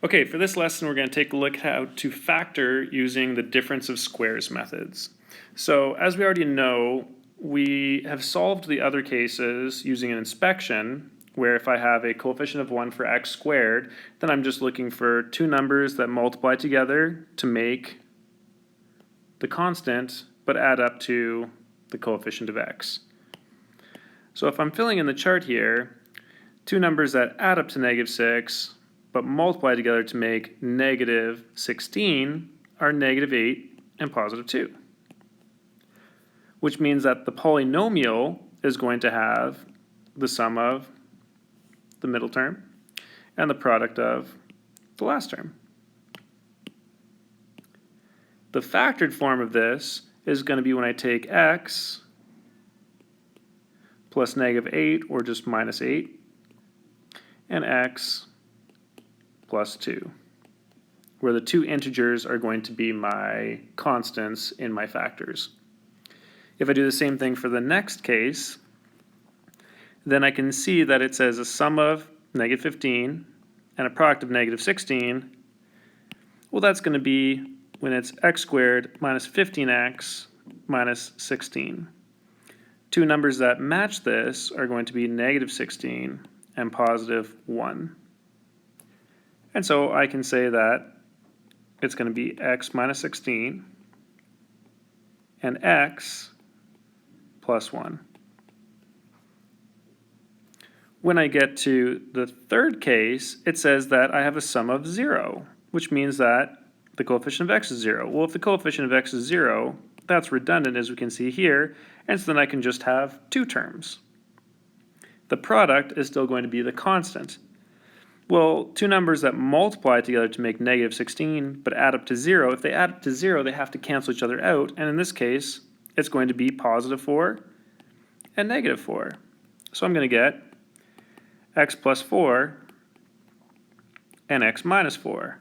Okay, for this lesson we're going to take a look at how to factor using the difference of squares methods. So as we already know, we have solved the other cases using an inspection, where if I have a coefficient of 1 for x squared, then I'm just looking for two numbers that multiply together to make the constant, but add up to the coefficient of x. So if I'm filling in the chart here, two numbers that add up to -6, but multiply together to make -16 are -8 and +2. Which means that the polynomial is going to have the sum of the middle term and the product of the last term. The factored form of this is going to be when I take x plus -8, or just -8, and x plus 2, where the two integers are going to be my constants in my factors. If I do the same thing for the next case, then I can see that it says a sum of -15 and a product of -16. Well, that's going to be when it's x squared minus 15x minus 16. Two numbers that match this are going to be -16 and +1. And so I can say that it's going to be x minus 16 and x plus 1. When I get to the third case, it says that I have a sum of 0, which means that the coefficient of x is 0. Well, if the coefficient of x is 0, that's redundant, as we can see here, and so then I can just have two terms. The product is still going to be the constant. Well, two numbers that multiply together to make -16 but add up to 0, if they add up to 0, they have to cancel each other out, and in this case, it's going to be +4 and -4. So I'm going to get x plus 4 and x minus 4.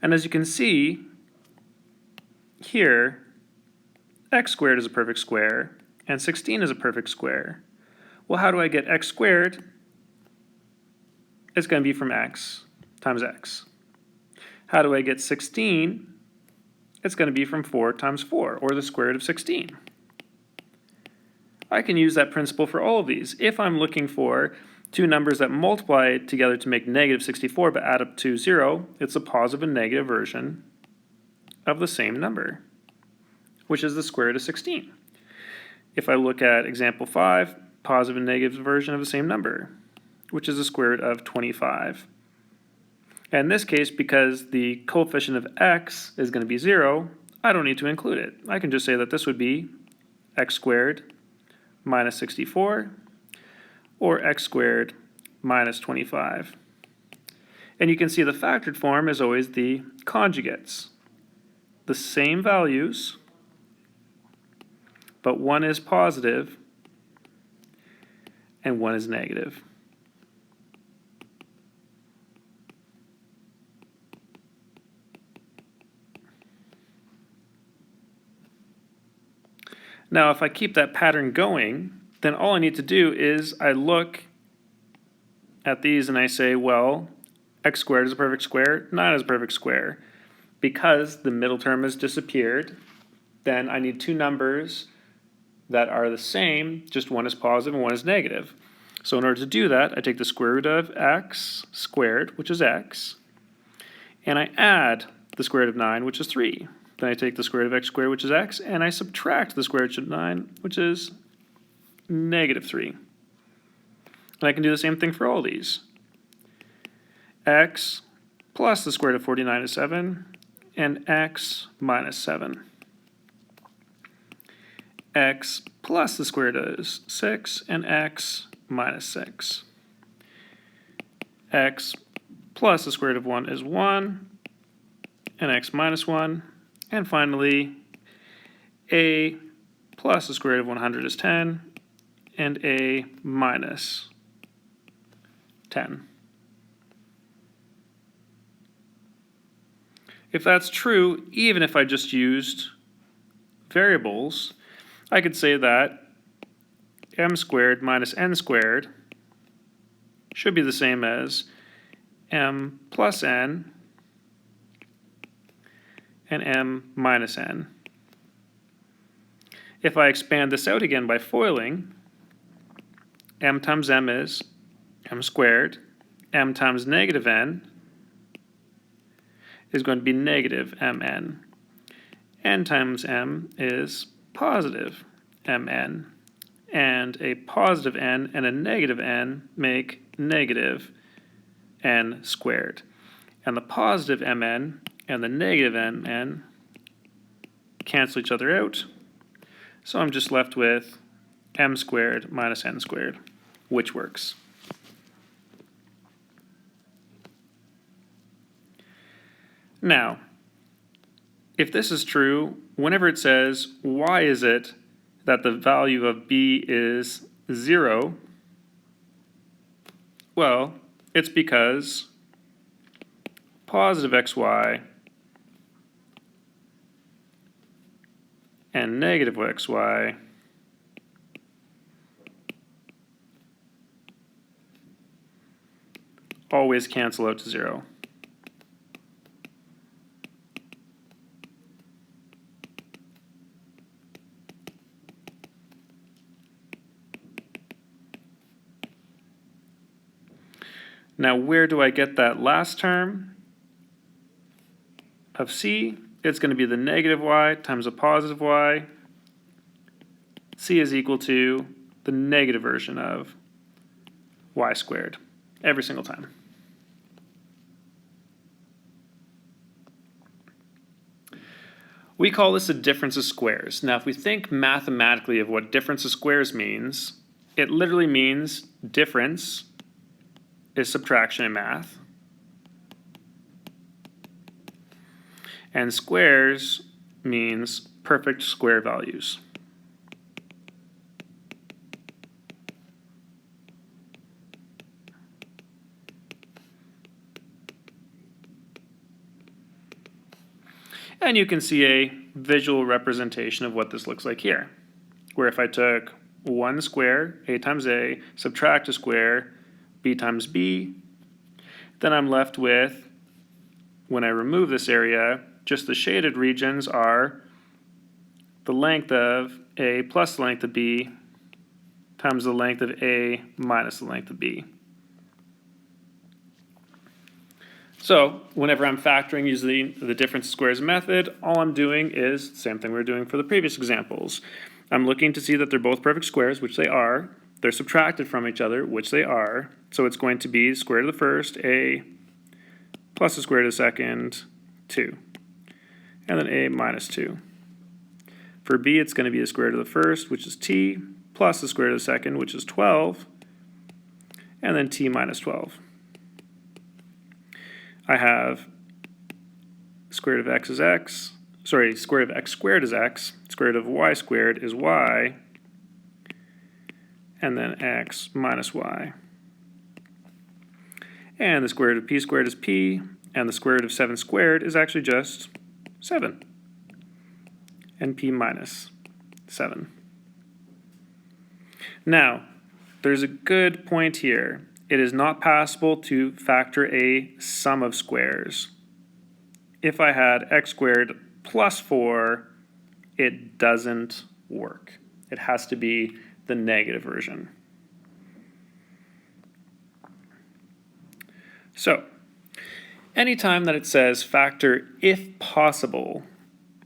And as you can see here, x squared is a perfect square, and 16 is a perfect square. Well, how do I get x squared? It's going to be from x times x. How do I get 16? It's going to be from 4 times 4, or the square root of 16. I can use that principle for all of these. If I'm looking for two numbers that multiply together to make -64 but add up to 0, it's a positive and negative version of the same number, which is the square root of 16. If I look at example 5, positive and negative version of the same number, which is the square root of 25. And in this case, because the coefficient of x is going to be 0, I don't need to include it. I can just say that this would be x squared minus 64, or x squared minus 25. And you can see the factored form is always the conjugates. The same values, but one is positive and one is negative. Now, if I keep that pattern going, then all I need to do is I look at these and I say, well, x squared is a perfect square, 9 is a perfect square. Because the middle term has disappeared, then I need two numbers that are the same, just one is positive and one is negative. So in order to do that, I take the square root of x squared, which is x, and I add the square root of 9, which is 3. Then I take the square root of x squared, which is x, and I subtract the square root of 9, which is -3. And I can do the same thing for all these. X plus the square root of 49 is 7, and x minus 7. X plus the square root is 6, and x minus 6. X plus the square root of 1 is 1, and x minus 1. And finally, a plus the square root of 100 is 10, and a minus 10. If that's true, even if I just used variables, I could say that m squared minus n squared should be the same as m plus n, and m minus n. If I expand this out again by foiling, m times m is m squared. M times negative n is going to be negative mn. N times m is positive mn. And a positive n and a negative n make negative n squared. And the positive mn and the negative mn cancel each other out. So I'm just left with m squared minus n squared, which works. Now, if this is true, whenever it says, why is it that the value of b is 0? Well, it's because positive xy and negative xy always cancel out to 0. Now, where do I get that last term of c? It's going to be the negative y times a positive y. C is equal to the negative version of y squared every single time. We call this a difference of squares. Now, if we think mathematically of what difference of squares means, it literally means difference is subtraction in math, and squares means perfect square values. And you can see a visual representation of what this looks like here, where if I took 1 square, a times a, subtract a square, b times b, then I'm left with, when I remove this area, just the shaded regions are the length of a plus the length of b times the length of a minus the length of b. So whenever I'm factoring using the difference of squares method, all I'm doing is the same thing we were doing for the previous examples. I'm looking to see that they're both perfect squares, which they are. They're subtracted from each other, which they are. So it's going to be square root of the first, a, plus the square root of the second, 2. And then a minus 2. For b, it's going to be the square root of the first, which is t, plus the square root of the second, which is 12, and then t minus 12. I have square root of x is x, sorry, square root of x squared is x, square root of y squared is y, and then x minus y. And the square root of p squared is p, and the square root of 7 squared is actually just 7, and p minus 7. Now, there's a good point here. It is not possible to factor a sum of squares. If I had x squared plus 4, it doesn't work. It has to be the negative version. So, anytime that it says factor if possible,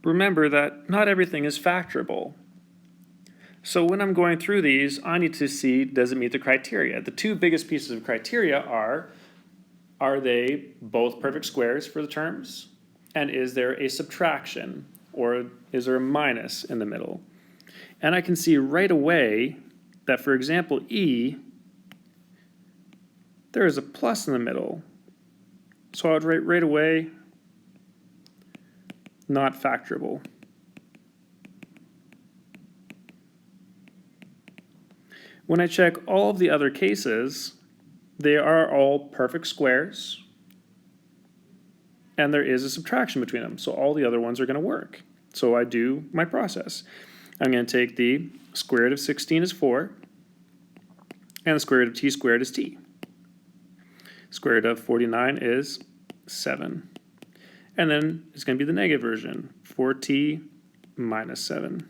remember that not everything is factorable. So when I'm going through these, I need to see, does it meet the criteria? The two biggest pieces of criteria are they both perfect squares for the terms? And is there a subtraction? Or is there a minus in the middle? And I can see right away that, for example, E, there is a plus in the middle. So I would write right away, not factorable. When I check all of the other cases, they are all perfect squares, and there is a subtraction between them, so all the other ones are going to work. So I do my process. I'm going to take the square root of 16 is 4, and the square root of t squared is t. Square root of 49 is 7. And then it's going to be the negative version, 4t minus 7.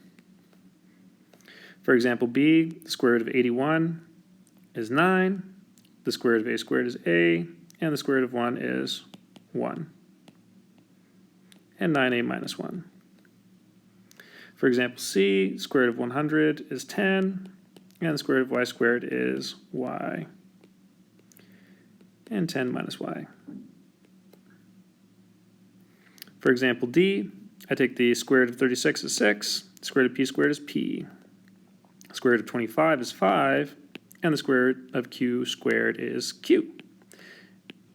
For example B, the square root of 81 is 9, the square root of a squared is a, and the square root of 1 is 1. And 9a minus 1. For example C, square root of 100 is 10, and the square root of y squared is y. And 10 minus y. For example D, I take the square root of 36 is 6, the square root of p squared is p. The square root of 25 is 5, and the square root of q squared is q.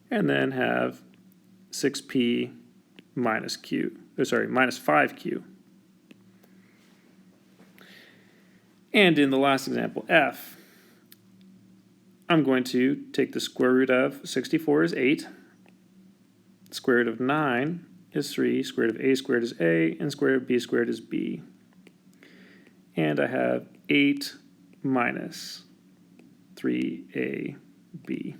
And then have 6p minus minus 5q. And in the last example, F, I'm going to take the square root of 64 is 8, square root of 9 is 3, square root of a squared is a, and square root of b squared is b. And I have 8 minus 3ab.